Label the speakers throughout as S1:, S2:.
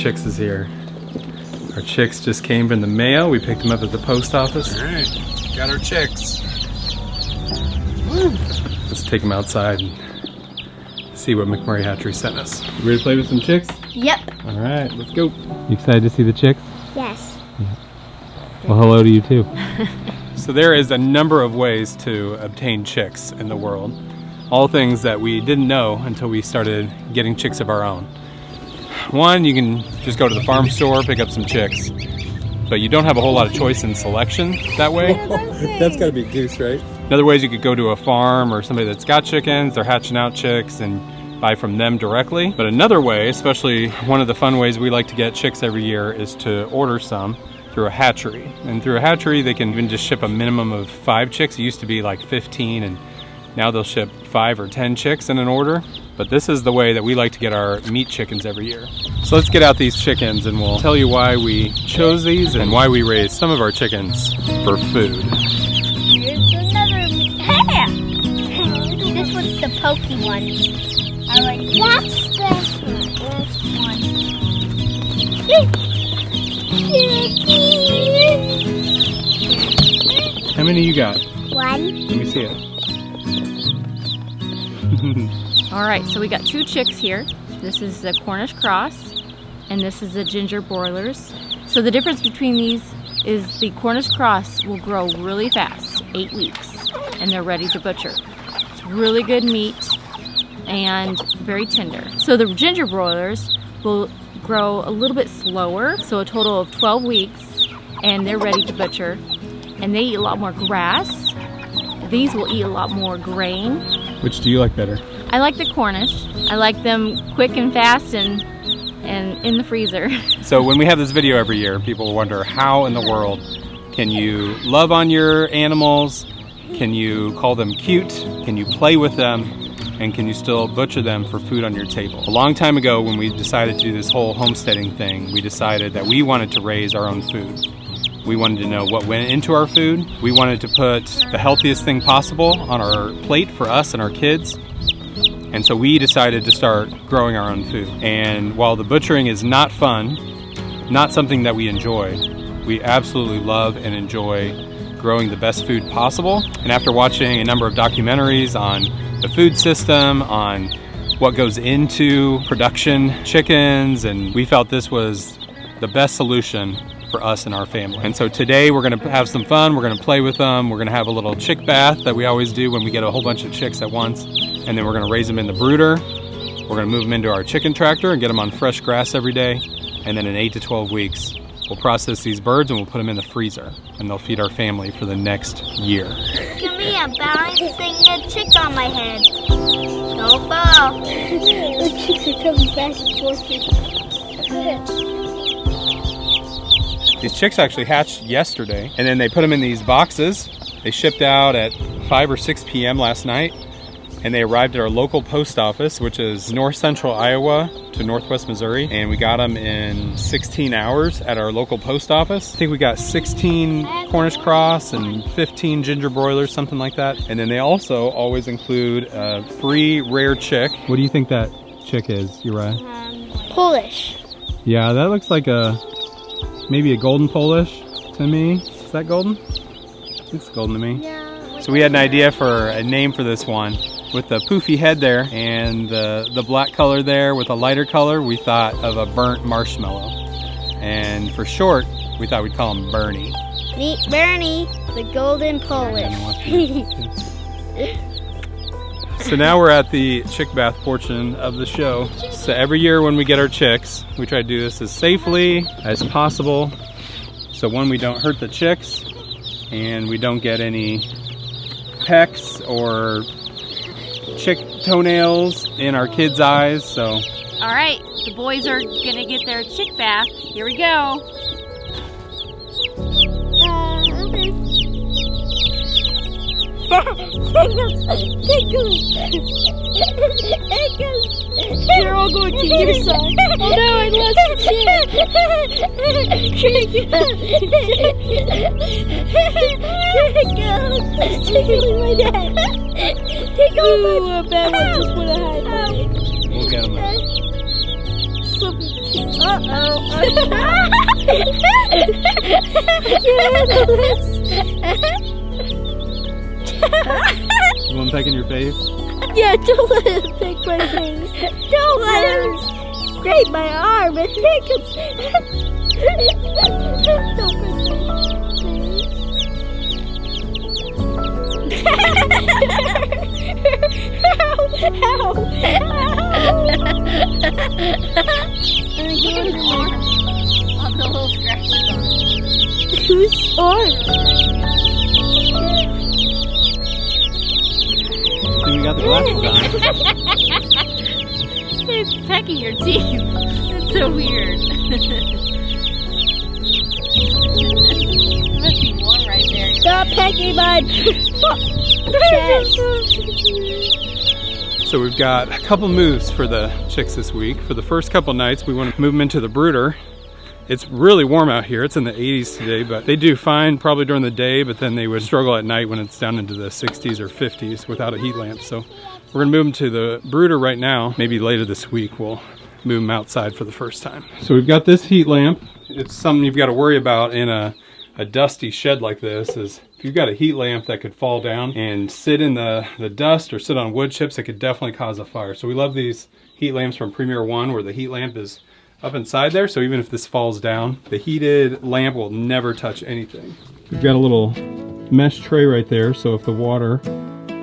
S1: chicks is here. Our chicks just came from the mail. We picked them up at the post office.
S2: All right, got our chicks.
S1: Woo. Let's take them outside and see what McMurray Hatchery sent us. You ready to play with some chicks?
S3: Yep.
S1: All right, let's go. You excited to see the chicks?
S3: Yes.
S1: Yeah. Well, hello to you too. So there is a number of ways to obtain chicks in the world. All things that we didn't know until we started getting chicks of our own. One, you can just go to the farm store, pick up some chicks. But you don't have a whole lot of choice in selection that way.
S2: That's gotta be goose, right?
S1: Another way is you could go to a farm or somebody that's got chickens, they're hatching out chicks, and buy from them directly. But another way, especially one of the fun ways we like to get chicks every year, is to order some through a hatchery. And through a hatchery, they can even just ship a minimum of 5 chicks. It used to be like 15, and now they'll ship 5 or 10 chicks in an order. But this is the way that we like to get our meat chickens every year. So let's get out these chickens and we'll tell you why we chose these and why we raise some of our chickens for food.
S3: Here's another. Hey! This was the pokey one. I like that's one.
S1: How many you got?
S3: One.
S1: Let me see it.
S4: All right, so we got 2 chicks here. This is the Cornish cross, and this is the ginger broilers. So the difference between these is the Cornish cross will grow really fast, 8 weeks, and they're ready to butcher. It's really good meat and very tender. So the ginger broilers will grow a little bit slower, so a total of 12 weeks, and they're ready to butcher. And they eat a lot more grass. These will eat a lot more grain.
S1: Which do you like better?
S4: I like the Cornish. I like them quick and fast and in the freezer.
S1: So when we have this video every year, people wonder how in the world can you love on your animals? Can you call them cute? Can you play with them? And can you still butcher them for food on your table? A long time ago when we decided to do this whole homesteading thing, we decided that we wanted to raise our own food. We wanted to know what went into our food. We wanted to put the healthiest thing possible on our plate for us and our kids. And so we decided to start growing our own food. And while the butchering is not fun, not something that we enjoy, we absolutely love and enjoy growing the best food possible. And after watching a number of documentaries on the food system, on what goes into production chickens, and we felt this was the best solution for us and our family. And so today we're gonna have some fun, we're gonna play with them, we're gonna have a little chick bath that we always do when we get a whole bunch of chicks at once, and then we're gonna raise them in the brooder. We're gonna move them into our chicken tractor and get them on fresh grass every day, and then in 8 to 12 weeks, we'll process these birds and we'll put them in the freezer, and they'll feed our family for the next year.
S3: Give me a balancing a chick on my head. Don't fall. The chicks are coming back and forth.
S1: These chicks actually hatched yesterday, and then they put them in these boxes. They shipped out at 5 or 6 p.m. last night, and they arrived at our local post office, which is north central Iowa to northwest Missouri, and we got them in 16 hours at our local post office. I think we got 16 Cornish cross and 15 ginger broilers, something like that. And then they also always include a free rare chick. What do you think that chick is, Uriah?
S3: Polish.
S1: Yeah, that looks like maybe a golden Polish to me. Is that golden? It's golden to me.
S3: Yeah.
S1: So we had an idea for a name for this one. With the poofy head there and the black color there with a lighter color, we thought of a burnt marshmallow. And for short, we thought we'd call him Bernie.
S3: Meet Bernie, the golden Polish.
S1: So now we're at the chick bath portion of the show. So every year when we get our chicks, we try to do this as safely as possible. So one, we don't hurt the chicks, and we don't get any pecks or chick toenails in our kids' eyes. So
S4: All right, the boys are gonna get their chick bath. Here we go.
S3: They're all going to your side. Oh no, I lost the chick. Tickling my dad. Tickle my bad one just went to hide.
S1: we'll get them.
S3: Oh
S1: You want him pecking your face?
S3: Yeah, don't let him pick my face. Don't let him scrape my arm and pick his Don't pick my Help!
S4: On the little scratches on it.
S3: Whose arm?
S1: We got the glasses on.
S4: It's pecking your teeth. It's so weird. Must be warm right there.
S3: Stop pecking my chest.
S1: So we've got a couple moves for the chicks this week. For the first couple nights, we want to move them into the brooder. It's really warm out here. It's in the 80s today, but they do fine probably during the day, but then they would struggle at night when it's down into the 60s or 50s without a heat lamp. So we're gonna move them to the brooder right now. Maybe later this week we'll move them outside for the first time. So we've got this heat lamp. It's something you've got to worry about in a dusty shed like this is if you've got a heat lamp that could fall down and sit in the dust or sit on wood chips, it could definitely cause a fire. So we love these heat lamps from Premier One where the heat lamp is up inside there, so even if this falls down, the heated lamp will never touch anything. We've got a little mesh tray right there, so if the water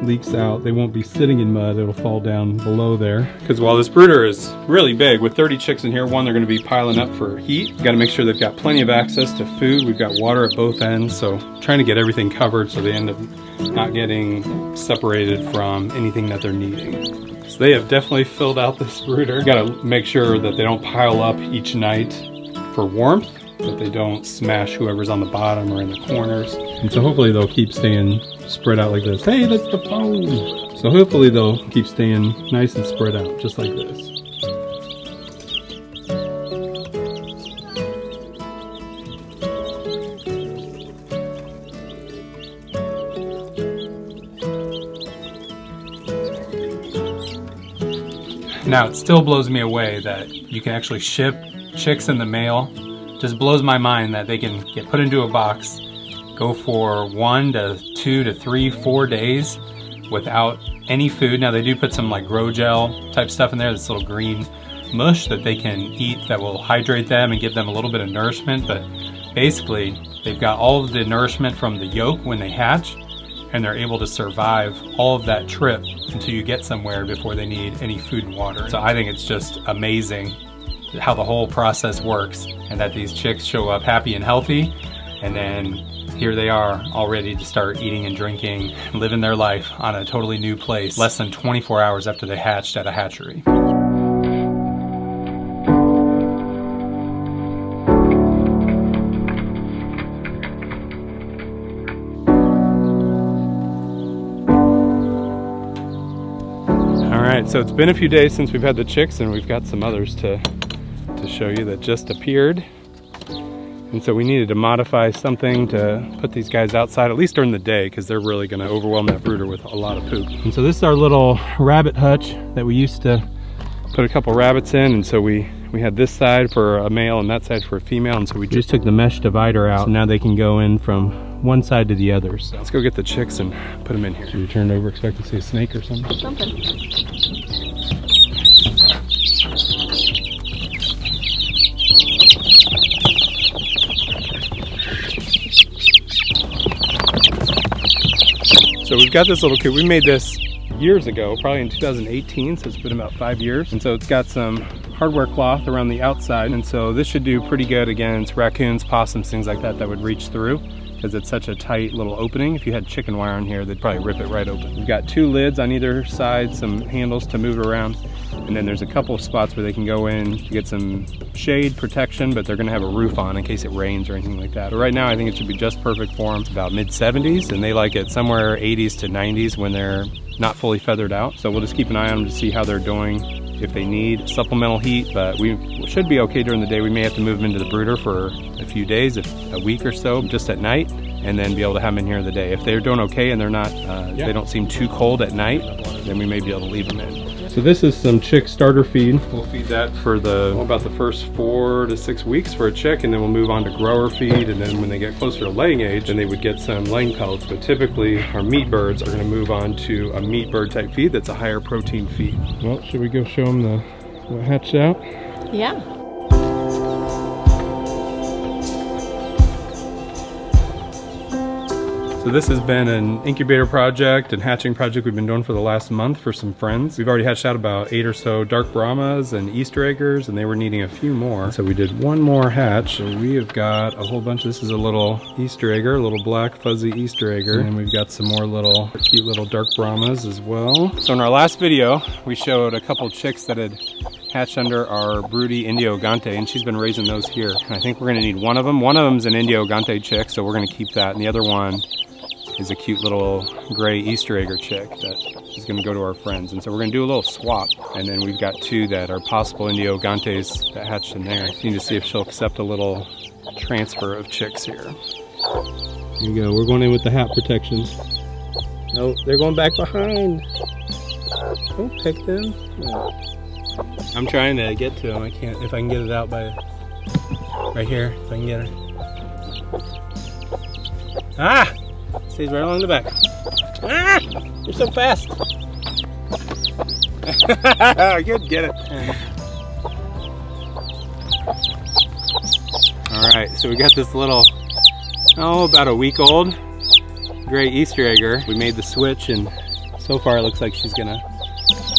S1: leaks out, they won't be sitting in mud, it'll fall down below there. Because while this brooder is really big, with 30 chicks in here, one, they're gonna be piling up for heat. Gotta make sure they've got plenty of access to food. We've got water at both ends, so trying to get everything covered so they end up not getting separated from anything that they're needing. So they have definitely filled out this brooder. Gotta make sure that they don't pile up each night for warmth, that they don't smash whoever's on the bottom or in the corners. And so hopefully they'll keep staying spread out like this. Hey, that's the phone! So hopefully they'll keep staying nice and spread out, just like this. Now, it still blows me away that you can actually ship chicks in the mail. Just blows my mind that they can get put into a box, go for 1 to 2 to 3, 4 days without any food. Now, they do put some like grow gel type stuff in there, this little green mush that they can eat that will hydrate them and give them a little bit of nourishment. But basically, they've got all of the nourishment from the yolk when they hatch, and they're able to survive all of that trip until you get somewhere before they need any food and water. So I think it's just amazing how the whole process works, and that these chicks show up happy and healthy, and then here they are all ready to start eating and drinking, living their life on a totally new place less than 24 hours after they hatched at a hatchery. So it's been a few days since we've had the chicks, and we've got some others to show you that just appeared. And so we needed to modify something to put these guys outside, at least during the day, because they're really going to overwhelm that brooder with a lot of poop. And so this is our little rabbit hutch that we used to put a couple rabbits in, and so we had this side for a male and that side for a female, and so we just took the mesh divider out, so now they can go in from one side to the other. So let's go get the chicks and put them in here. Should we turn it over, expect to see a snake or something?
S4: Something.
S1: So we've got this little coop. We made this years ago, probably in 2018, so it's been about 5 years. And so it's got some hardware cloth around the outside, and so this should do pretty good against raccoons, possums, things like that would reach through, because it's such a tight little opening. If you had chicken wire on here, they'd probably rip it right open. We've got 2 lids on either side, some handles to move it around, and then there's a couple of spots where they can go in to get some shade protection, but they're gonna have a roof on in case it rains or anything like that. But right now I think it should be just perfect for them. It's about mid-70s, and they like it somewhere 80s to 90s when they're not fully feathered out. So we'll just keep an eye on them to see how they're doing, if they need supplemental heat, but we should be okay during the day. We may have to move them into the brooder for a few days, a week or so, just at night, and then be able to have them in here in the day. If they're doing okay and they're not, they don't seem too cold at night, then we may be able to leave them in. So this is some chick starter feed. We'll feed that for about the first 4 to 6 weeks for a chick, and then we'll move on to grower feed, and then when they get closer to laying age, then they would get some laying pellets. But typically our meat birds are gonna move on to a meat bird type feed that's a higher protein feed. Well, should we go show them what hatched out?
S4: Yeah.
S1: So this has been an incubator project and hatching project we've been doing for the last month for some friends. We've already hatched out about 8 or so dark Brahmas and Easter eggers, and they were needing a few more. So we did one more hatch. So we have got a whole bunch. This is a little Easter egger, a little black fuzzy Easter egger. And we've got some more little cute little dark Brahmas as well. So in our last video, we showed a couple chicks that had hatched under our broody Indio Gante, and she's been raising those here. And I think we're gonna need one of them. One of them's an Indio Gante chick, so we're gonna keep that. And the other one is a cute little gray Easter egger chick that is going to go to our friends. And so we're going to do a little swap. And then we've got 2 that are possible Indio Gantes that hatched in there. Need to see if she'll accept a little transfer of chicks here. Here you go. We're going in with the hat protection. No, they're going back behind. Don't pick them. No. I'm trying to get to them. I can't. If I can get it out by right here. If I can get her. Ah! Stays right along the back. Ah! You're so fast. Good, get it. All right, so we got this little, about a week old gray Easter egger. We made the switch, and so far it looks like she's gonna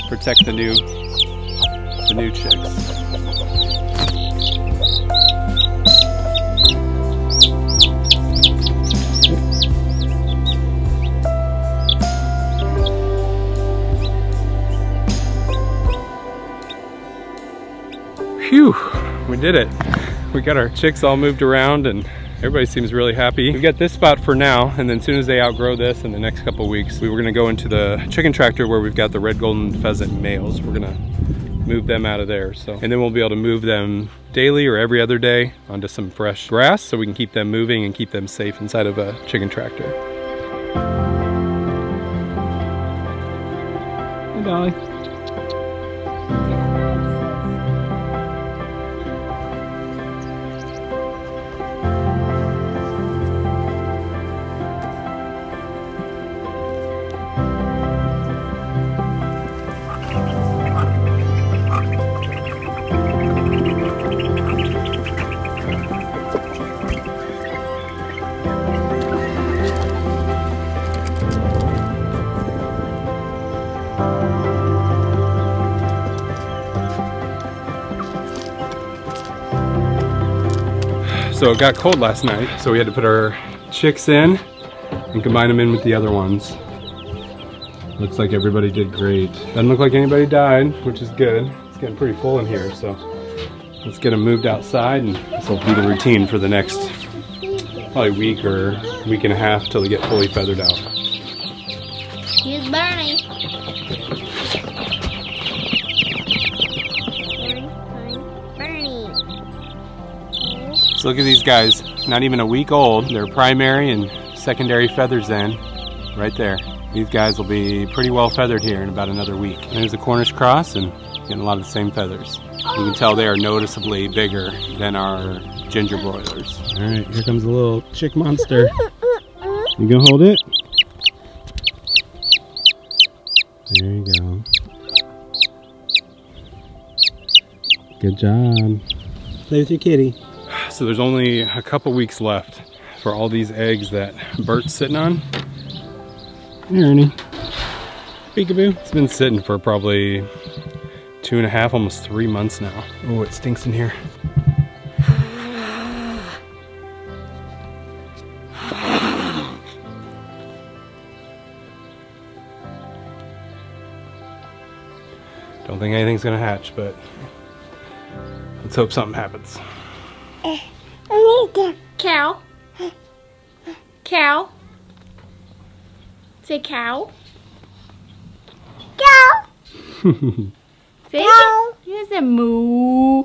S1: protect the new chicks. Phew, we did it. We got our chicks all moved around and everybody seems really happy. We've got this spot for now, and then as soon as they outgrow this in the next couple weeks, we were gonna go into the chicken tractor where we've got the red golden pheasant males. We're gonna move them out of there. And then we'll be able to move them daily or every other day onto some fresh grass so we can keep them moving and keep them safe inside of a chicken tractor. Hey, Dolly. So it got cold last night, so we had to put our chicks in and combine them in with the other ones. Looks like everybody did great. Doesn't look like anybody died, which is good. It's getting pretty full in here, so let's get them moved outside, and this will be the routine for the next probably week or week and a half till they get fully feathered out.
S3: Here's Bernie.
S1: So look at these guys, not even a week old. They're primary and secondary feathers in, right there. These guys will be pretty well feathered here in about another week. And there's the Cornish cross and getting a lot of the same feathers. You can tell they are noticeably bigger than our ginger broilers. All right, here comes the little chick monster. You gonna hold it? There you go. Good job. Play with your kitty. So there's only a couple weeks left for all these eggs that Bert's sitting on. Hey, Ernie. Peekaboo. It's been sitting for probably 2.5, almost 3 months now. Oh, it stinks in here. Don't think anything's gonna hatch, but let's hope something happens.
S4: Cow. Cow. Say cow.
S3: Cow.
S4: Say it. He said moo.